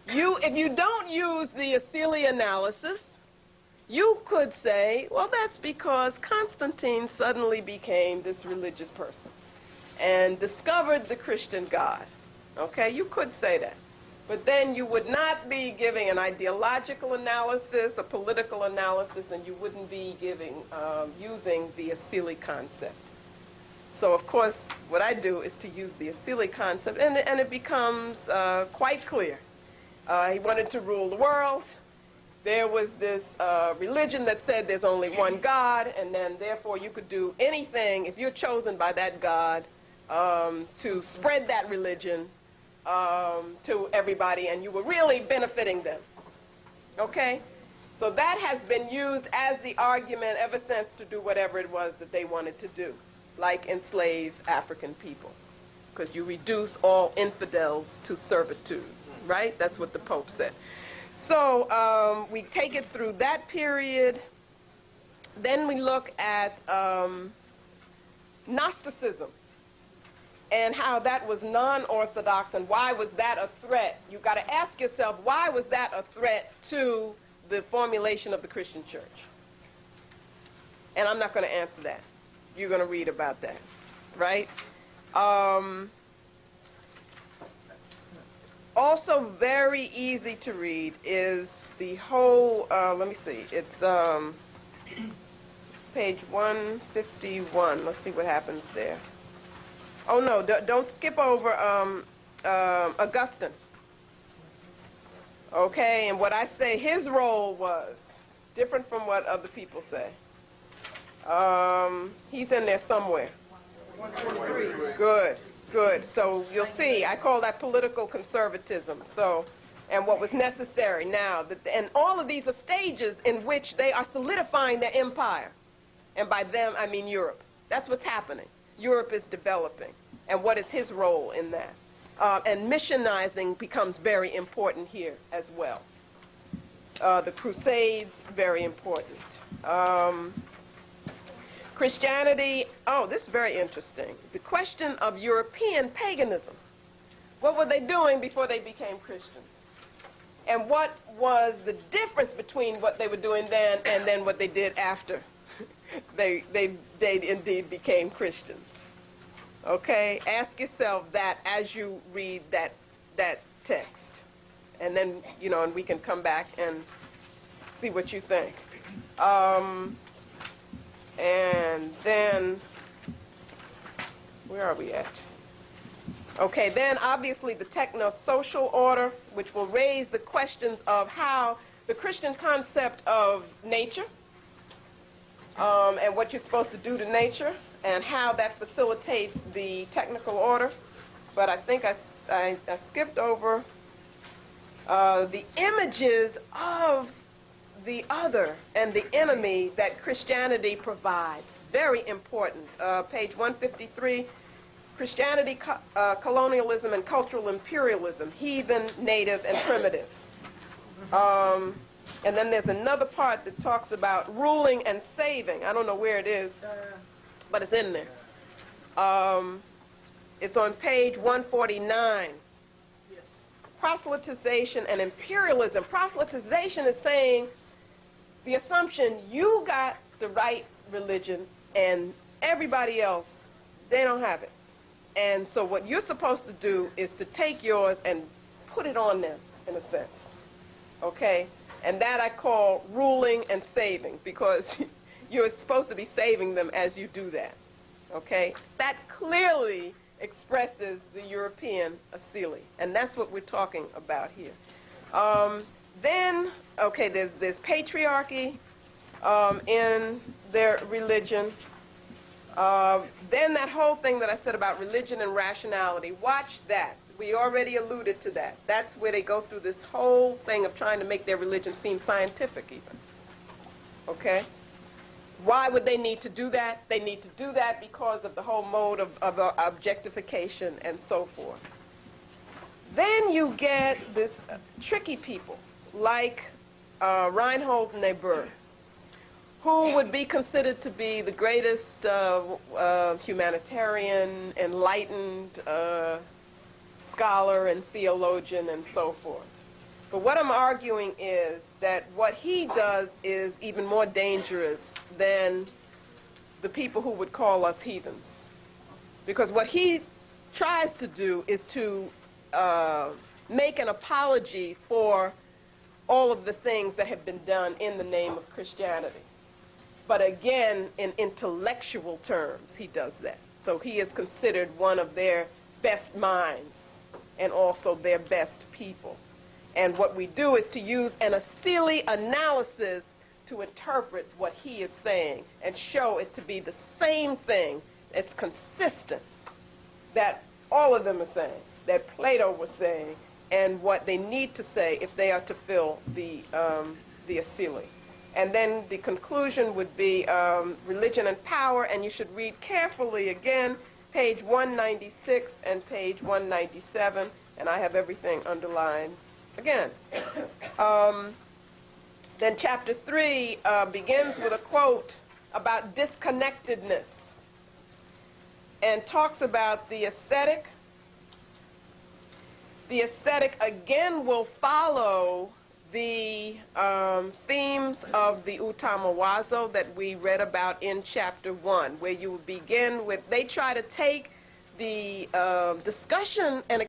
if you don't use the Asili analysis, you could say, well, that's because Constantine suddenly became this religious person and discovered the Christian God. Okay, you could say that. But then you would not be giving an ideological analysis, a political analysis, and you wouldn't be using the Asili concept. So, of course, what I do is to use the Asili concept, and it becomes quite clear. He wanted to rule the world. There was this religion that said there's only one God, and then therefore you could do anything if you're chosen by that God to spread that religion to everybody, and you were really benefiting them. Okay? So that has been used as the argument ever since to do whatever it was that they wanted to do, like enslave African people, because you reduce all infidels to servitude, right? That's what the Pope said. So we take it through that period. Then we look at Gnosticism and how that was non-orthodox, and why was that a threat? You've got to ask yourself, why was that a threat to the formulation of the Christian church? And I'm not going to answer that. You're going to read about that, right? Also very easy to read is the whole, let me see, it's page 151. Let's see what happens there. Oh, no, don't skip over Augustine. Okay, and what I say his role was different from what other people say. He's in there somewhere. 123. Good. Good. So you'll see, I call that political conservatism. So, and what was necessary now. And all of these are stages in which they are solidifying their empire. And by them, I mean Europe. That's what's happening. Europe is developing. And what is his role in that? And missionizing becomes very important here as well. The Crusades, very important. Christianity, oh, this is very interesting. The question of European paganism. What were they doing before they became Christians? And what was the difference between what they were doing then and then what they did after they indeed became Christians? Okay, ask yourself that as you read that text. And then, you know, and we can come back and see what you think. And then, where are we at? Okay, then obviously the techno-social order, which will raise the questions of how the Christian concept of nature and what you're supposed to do to nature and how that facilitates the technical order. But I think I skipped over the images of the other and the enemy that Christianity provides. Very important. Page 153, Christianity, colonialism, and cultural imperialism, heathen, native, and primitive. And then there's another part that talks about ruling and saving. I don't know where it is, but it's in there. It's on page 149. Proselytization and imperialism. Proselytization is saying the assumption you got the right religion and everybody else, they don't have it. And so what you're supposed to do is to take yours and put it on them, in a sense. Okay? And that I call ruling and saving, because you're supposed to be saving them as you do that. Okay? That clearly expresses the European Asili, and that's what we're talking about here. Then, okay, there's patriarchy in their religion. Then that whole thing that I said about religion and rationality, watch that. We already alluded to that. That's where they go through this whole thing of trying to make their religion seem scientific even. Okay? Why would they need to do that? They need to do that because of the whole mode of objectification and so forth. Then you get this tricky people like Reinhold Niebuhr, who would be considered to be the greatest humanitarian, enlightened scholar and theologian and so forth. But what I'm arguing is that what he does is even more dangerous than the people who would call us heathens. Because what he tries to do is to make an apology for all of the things that have been done in the name of Christianity. But again, in intellectual terms, he does that. So he is considered one of their best minds and also their best people. And what we do is to use an silly analysis to interpret what he is saying and show it to be the same thing that's consistent that all of them are saying, that Plato was saying, and what they need to say if they are to fill the asili. And then the conclusion would be religion and power, and you should read carefully again, page 196 and page 197, and I have everything underlined again. Then chapter 3 begins with a quote about disconnectedness and talks about the aesthetic. The aesthetic again will follow the themes of the Utamawazo that we read about in chapter 1, where you begin with, they try to take the discussion and